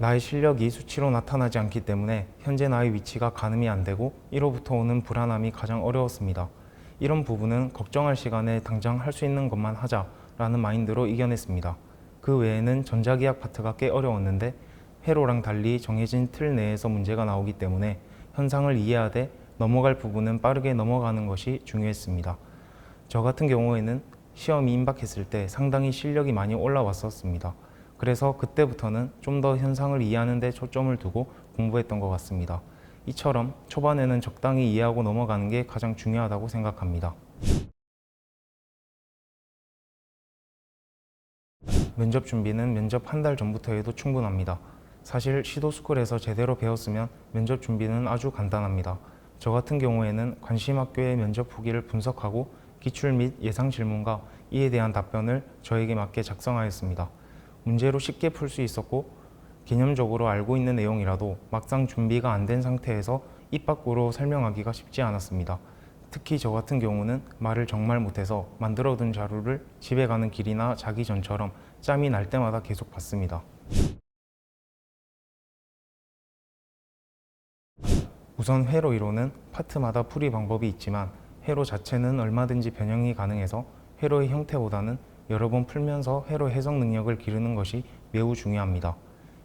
나의 실력이 수치로 나타나지 않기 때문에 현재 나의 위치가 가늠이 안 되고 이로부터 오는 불안함이 가장 어려웠습니다. 이런 부분은 걱정할 시간에 당장 할 수 있는 것만 하자라는 마인드로 이겨냈습니다. 그 외에는 전자기학 파트가 꽤 어려웠는데 회로랑 달리 정해진 틀 내에서 문제가 나오기 때문에 현상을 이해하되 넘어갈 부분은 빠르게 넘어가는 것이 중요했습니다. 저 같은 경우에는 시험이 임박했을 때 상당히 실력이 많이 올라왔었습니다. 그래서 그때부터는 좀 더 현상을 이해하는 데 초점을 두고 공부했던 것 같습니다. 이처럼 초반에는 적당히 이해하고 넘어가는 게 가장 중요하다고 생각합니다. 면접 준비는 면접 한 달 전부터 해도 충분합니다. 사실 시도스쿨에서 제대로 배웠으면 면접 준비는 아주 간단합니다. 저 같은 경우에는 관심 학교의 면접 후기를 분석하고 기출 및 예상 질문과 이에 대한 답변을 저에게 맞게 작성하였습니다. 문제로 쉽게 풀 수 있었고 개념적으로 알고 있는 내용이라도 막상 준비가 안 된 상태에서 입 밖으로 설명하기가 쉽지 않았습니다. 특히 저 같은 경우는 말을 정말 못해서 만들어둔 자료를 집에 가는 길이나 자기 전처럼 짬이 날 때마다 계속 봤습니다. 우선 회로 이론은 파트마다 풀이 방법이 있지만 회로 자체는 얼마든지 변형이 가능해서 회로의 형태보다는 여러 번 풀면서 회로 해석 능력을 기르는 것이 매우 중요합니다.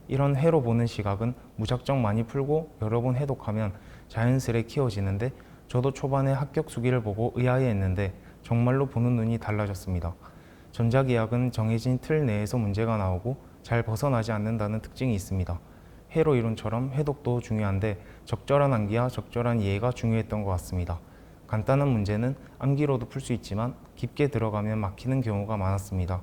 이런 회로 보는 시각은 무작정 많이 풀고 여러 번 해독하면 자연스레 키워지는데 저도 초반에 합격 수기를 보고 의아해했는데 정말로 보는 눈이 달라졌습니다. 전자기학은 정해진 틀 내에서 문제가 나오고 잘 벗어나지 않는다는 특징이 있습니다. 회로 이론처럼 해독도 중요한데 적절한 암기와 적절한 이해가 중요했던 것 같습니다. 간단한 문제는 암기로도 풀 수 있지만 깊게 들어가면 막히는 경우가 많았습니다.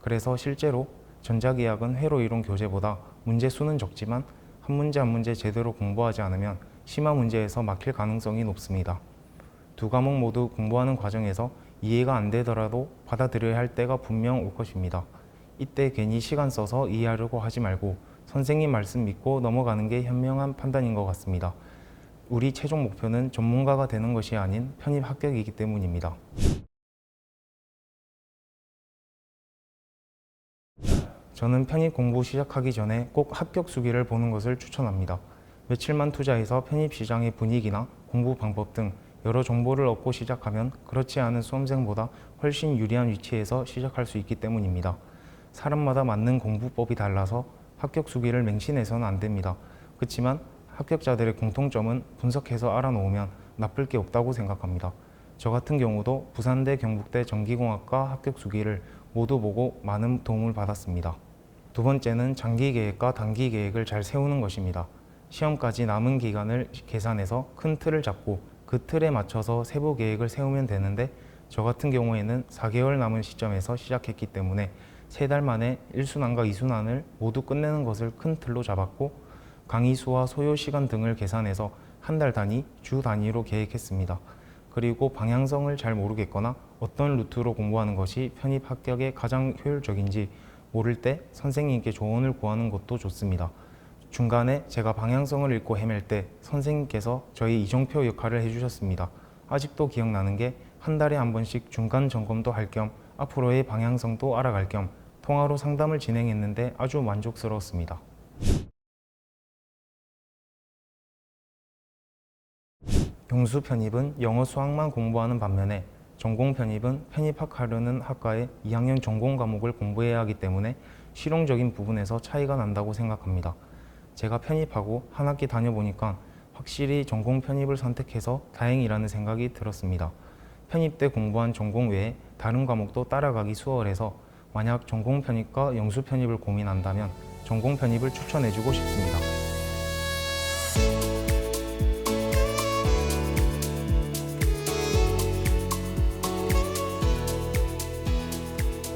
그래서 실제로 전자기학은 회로 이론 교재보다 문제 수는 적지만 한 문제 한 문제 제대로 공부하지 않으면 심화 문제에서 막힐 가능성이 높습니다. 두 과목 모두 공부하는 과정에서 이해가 안 되더라도 받아들여야 할 때가 분명 올 것입니다. 이때 괜히 시간 써서 이해하려고 하지 말고 선생님 말씀 믿고 넘어가는 게 현명한 판단인 것 같습니다. 우리 최종 목표는 전문가가 되는 것이 아닌 편입 합격이기 때문입니다. 저는 편입 공부 시작하기 전에 꼭 합격 수기를 보는 것을 추천합니다. 며칠만 투자해서 편입 시장의 분위기나 공부 방법 등 여러 정보를 얻고 시작하면 그렇지 않은 수험생보다 훨씬 유리한 위치에서 시작할 수 있기 때문입니다. 사람마다 맞는 공부법이 달라서 합격 수기를 맹신해서는 안 됩니다. 그렇지만 합격자들의 공통점은 분석해서 알아놓으면 나쁠 게 없다고 생각합니다. 저 같은 경우도 부산대, 경북대 전기공학과 합격 수기를 모두 보고 많은 도움을 받았습니다. 두 번째는 장기 계획과 단기 계획을 잘 세우는 것입니다. 시험까지 남은 기간을 계산해서 큰 틀을 잡고 그 틀에 맞춰서 세부 계획을 세우면 되는데 저 같은 경우에는 4개월 남은 시점에서 시작했기 때문에 3달 만에 1순환과 2순환을 모두 끝내는 것을 큰 틀로 잡았고 강의 수와 소요 시간 등을 계산해서 한 달 단위, 주 단위로 계획했습니다. 그리고 방향성을 잘 모르겠거나 어떤 루트로 공부하는 것이 편입 합격에 가장 효율적인지 모를 때 선생님께 조언을 구하는 것도 좋습니다. 중간에 제가 방향성을 잃고 헤맬 때 선생님께서 저희 이정표 역할을 해주셨습니다. 아직도 기억나는 게 한 달에 한 번씩 중간 점검도 할 겸 앞으로의 방향성도 알아갈 겸 통화로 상담을 진행했는데 아주 만족스러웠습니다. 경수 편입은 영어 수학만 공부하는 반면에 전공 편입은 편입학하려는 학과의 2학년 전공 과목을 공부해야 하기 때문에 실용적인 부분에서 차이가 난다고 생각합니다. 제가 편입하고 한 학기 다녀보니까 확실히 전공 편입을 선택해서 다행이라는 생각이 들었습니다. 편입 때 공부한 전공 외에 다른 과목도 따라가기 수월해서 만약 전공 편입과 영수 편입을 고민한다면 전공 편입을 추천해주고 싶습니다.